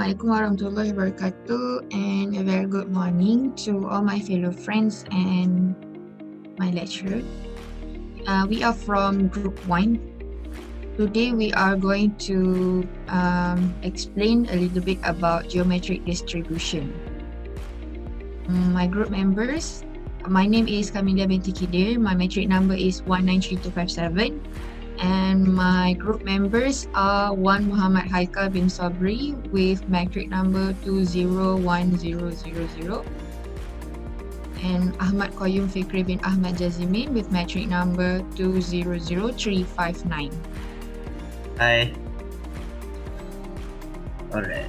Assalamualaikum warahmatullahi wabarakatuh, and a very good morning to all my fellow friends and my lecturer. We are from Group 1. Today we are going to explain a little bit about geometric distribution. My group members, my name is Kamilia Binti Khidir, my metric number is 193257. And my group members are one Muhammad Haikal bin Sobri with metric number 201000, and Ahmad Qayyum Fikri bin Ahmad Jazimin with metric number 200359. Hi. Alright.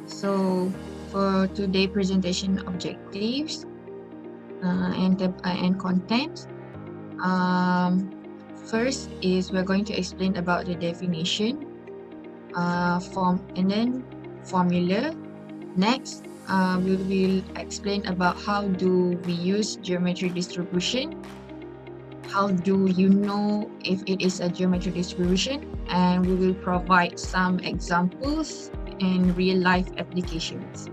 So for today's presentation objectives and content, first is we're going to explain about the definition, form, and then formula. Next, we will explain about how do we use geometric distribution, how do you know if it is a geometric distribution, and we will provide some examples and real-life applications.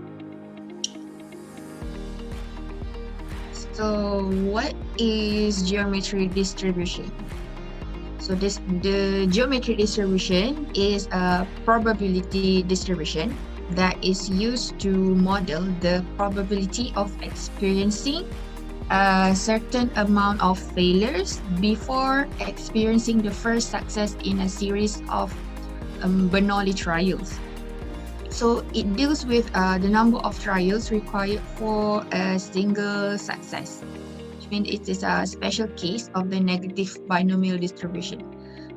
So what is geometric distribution? So the geometric distribution is a probability distribution that is used to model the probability of experiencing a certain amount of failures before experiencing the first success in a series of Bernoulli trials. So it deals with the number of trials required for a single success. It is a special case of the negative binomial distribution.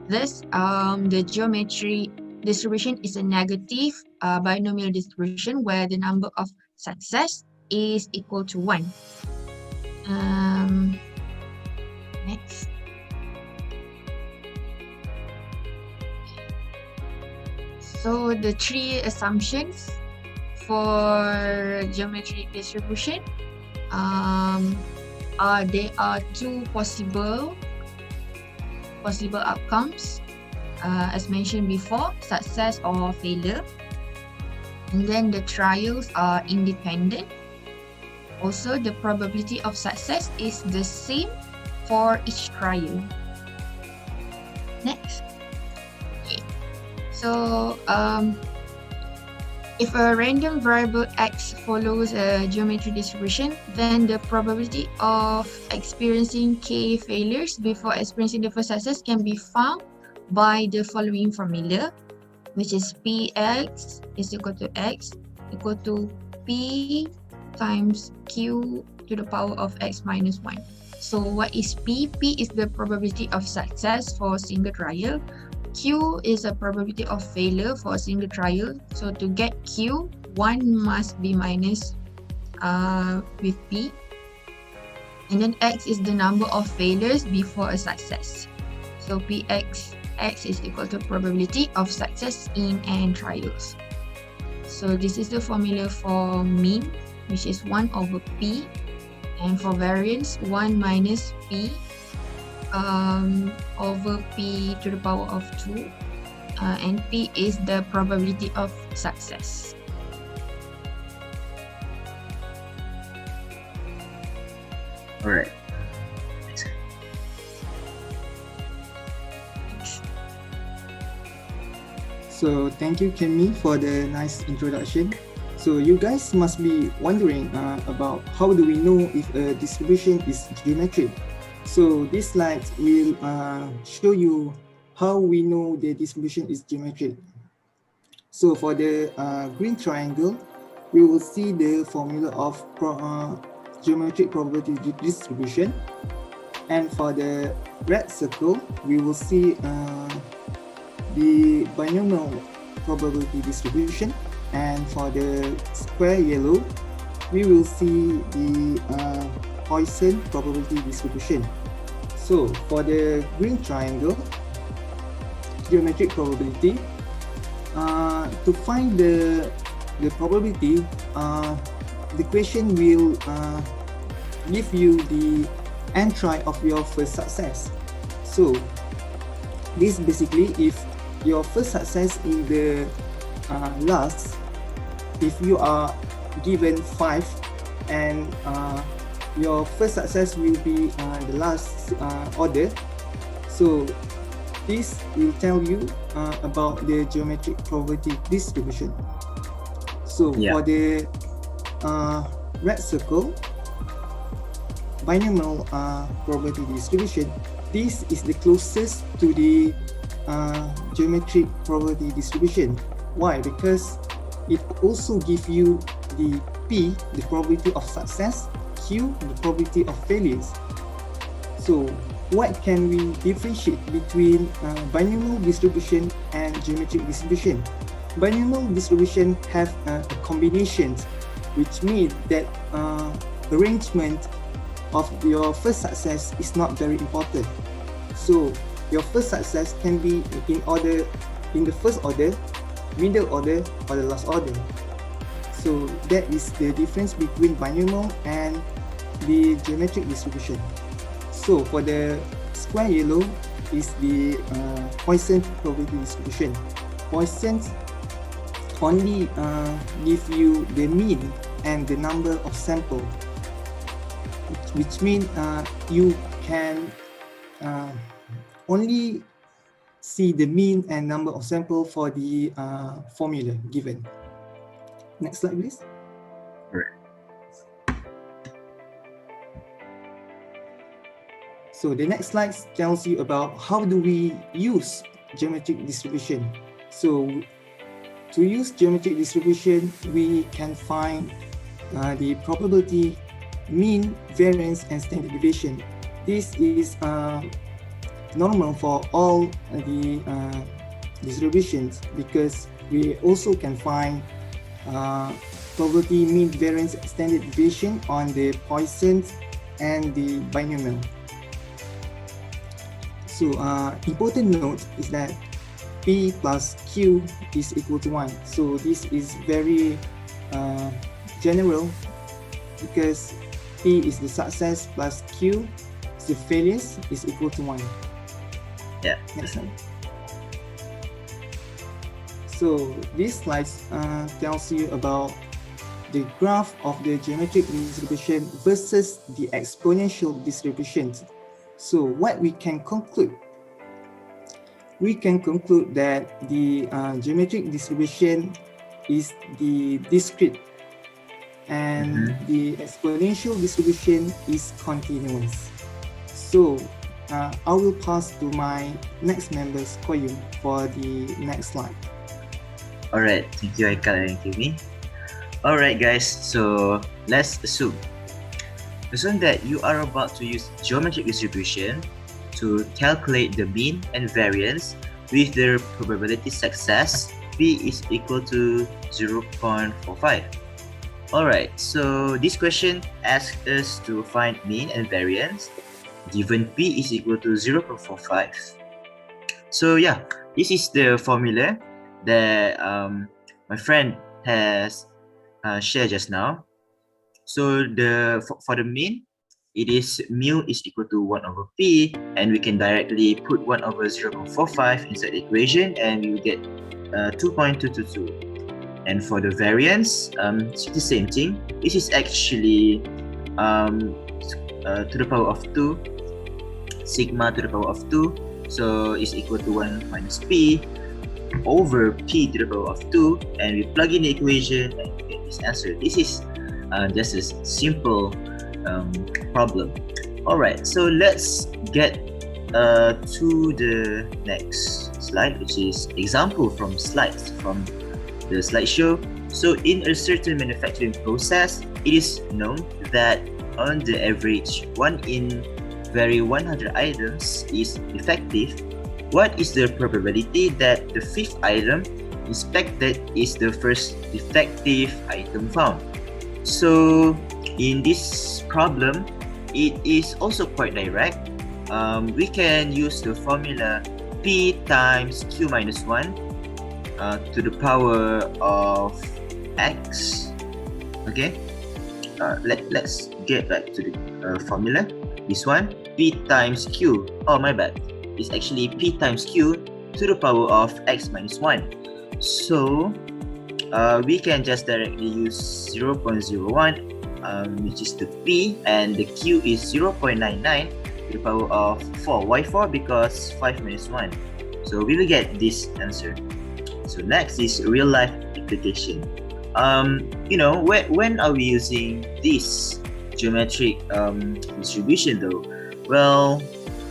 Thus, the geometry distribution is a negative binomial distribution where the number of success is equal to 1. Next. So the three assumptions for geometric distribution there are two possible outcomes, as mentioned before, success or failure. And then the trials are independent. Also, the probability of success is the same for each trial. Next. Okay. So, if a random variable x follows a geometric distribution, then the probability of experiencing k failures before experiencing the first success can be found by the following formula, which is px is equal to x equal to p times q to the power of x minus 1. So what is p? P is the probability of success for a single trial. Q is a probability of failure for a single trial. So to get Q, 1 must be minus with P. And then X is the number of failures before a success. So X is equal to probability of success in n trials. So this is the formula for mean, which is 1 over P. And for variance, 1 minus P over P to the power of 2, and P is the probability of success. Alright. So thank you, Kemi, for the nice introduction. So you guys must be wondering about how do we know if a distribution is geometric. So this slide will show you how we know the distribution is geometric. So for the green triangle, we will see the formula of geometric probability distribution. And for the red circle, we will see the binomial probability distribution. And for the square yellow, we will see the Poisson probability distribution. So for the green triangle, geometric probability, to find the probability, the question will give you the n try of your first success. So this basically if your first success in the last, if you are given 5 and your first success will be the last order, so this will tell you about the geometric probability distribution. So for the red circle, binomial probability distribution, this is the closest to the geometric probability distribution. Why? Because it also gives you the P, the probability of success, Q, the probability of failures. So what can we differentiate between binomial distribution and geometric distribution? Binomial distribution have a combination, which means that arrangement of your first success is not very important. So your first success can be in the first order, middle order, or the last order. So that is the difference between binomial and the geometric distribution. So for the square yellow is the Poisson probability distribution. Poisson only give you the mean and the number of sample, which means you can only see the mean and number of sample for the formula given. Next slide, please. So the next slide tells you about how do we use geometric distribution. So to use geometric distribution, we can find the probability, mean, variance, and standard deviation. This is normal for all the distributions because we also can find probability, mean, variance, standard deviation on the Poisson and the binomial. So important note is that P plus Q is equal to 1. So this is very general because P is the success plus Q is the failures is equal to 1. Yeah. Next slide. So this slide tells you about the graph of the geometric distribution versus the exponential distribution. So what we can conclude? We can conclude that the geometric distribution is the discrete and the exponential distribution is continuous. So I will pass to my next members, Qayyum, for the next slide. Alright, thank you Haikal and Kimi. Alright guys, so let's assume that you are about to use geometric distribution to calculate the mean and variance with the probability success P is equal to 0.45. Alright, so this question asks us to find mean and variance given P is equal to 0.45. So yeah, this is the formula that my friend has shared just now. So for the mean, it is mu is equal to 1 over P, and we can directly put 1 over 0.45 inside the equation and we will get 2.222. And for the variance, it's the same thing. This is actually to the power of 2, sigma to the power of 2, so it's equal to 1 minus P over P to the power of 2, and we plug in the equation and we get this answer. This is just a simple problem. Alright, so let's get to the next slide, which is example from slides from the slideshow. So in a certain manufacturing process, it is known that on the average 1 in very 100 items is defective. What is the probability that the 5th item inspected is the first defective item found? So in this problem, it is also quite direct. We can use the formula P times Q minus 1 to the power of X. Okay, let's get back to the formula. This one, P times Q. Oh, my bad. It's actually P times Q to the power of X minus 1. So we can just directly use 0.01, which is the P, and the Q is 0.99 to the power of 4. Why 4? Because 5 minus 1. So we will get this answer. So next is real life application. When are we using this geometric distribution though? Well,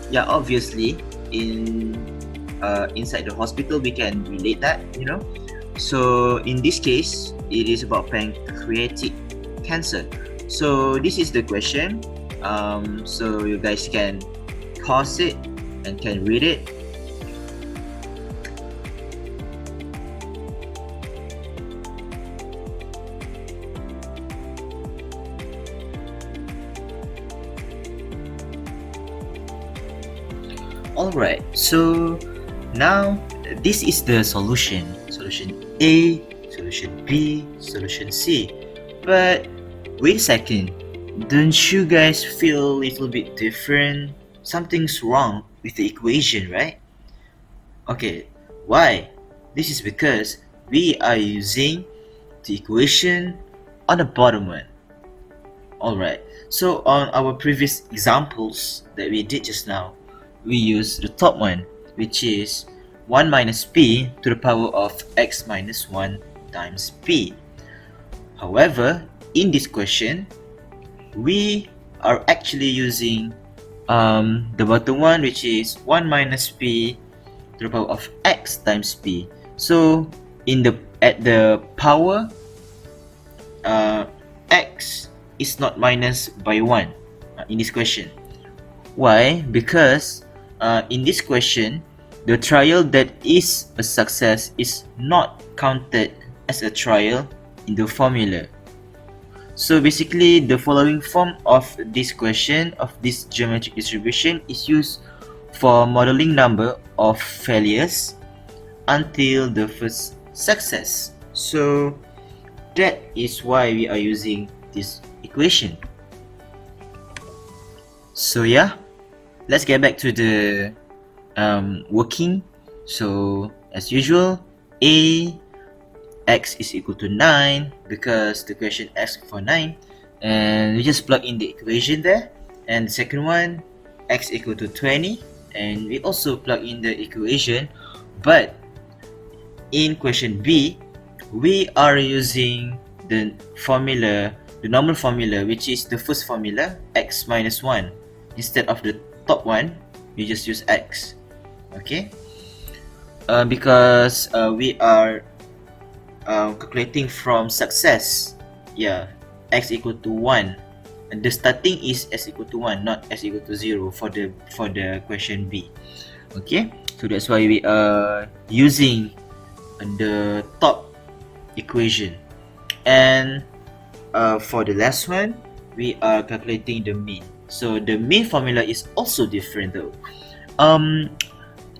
yeah, obviously inside the hospital we can relate that, So in this case, it is about pancreatic cancer. So this is the question. So you guys can pause it and can read it. Alright, so now this is the solution. Solution A, solution B, solution C. But wait a second, don't you guys feel a little bit different? Something's wrong with the equation, right? Okay, why? This is because we are using the equation on the bottom one. Alright, so on our previous examples that we did just now, we use the top one, which is 1 minus p to the power of x minus 1 times p. However, in this question, we are actually using the bottom one, which is 1 minus p to the power of x times p. So at the power, x is not minus by 1 in this question. Why? Because in this question, the trial that is a success is not counted as a trial in the formula. So basically, the following form of this question, of this geometric distribution, is used for modeling number of failures until the first success. So that is why we are using this equation. So yeah, let's get back to the working. So as usual, x is equal to 9 because the question asks for 9, and we just plug in the equation there. And the second one, x equal to 20, and we also plug in the equation. But in question B, we are using the formula, the normal formula, which is the first formula, x minus 1. Instead of the top one, we just use x. Okay, because we are calculating from success. Yeah, x equal to 1, and the starting is s equal to 1, not s equal to 0 for the question B. Okay, so that's why we are using the top equation. And for the last one, we are calculating the mean. So the mean formula is also different though.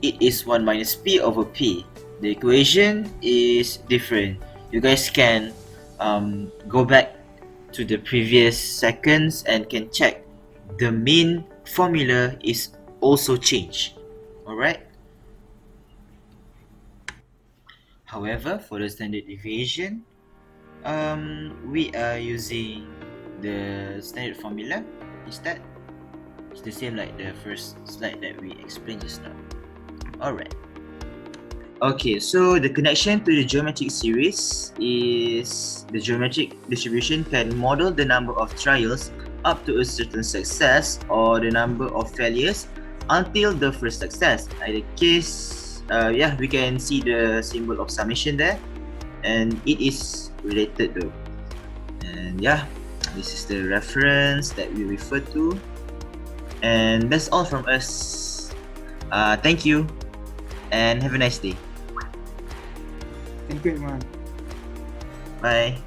It is 1 minus p over p. The equation is different. You guys can go back to the previous seconds and can check the mean formula is also changed. Alright. However, for the standard deviation, we are using the standard formula instead. It's the same like the first slide that we explained just now. Alright. Okay, so the connection to the geometric series is the geometric distribution can model the number of trials up to a certain success or the number of failures until the first success. In the case, we can see the symbol of summation there, and it is related though. And yeah, this is the reference that we refer to. And that's all from us. Thank you and have a nice day. Thank you, everyone. Bye.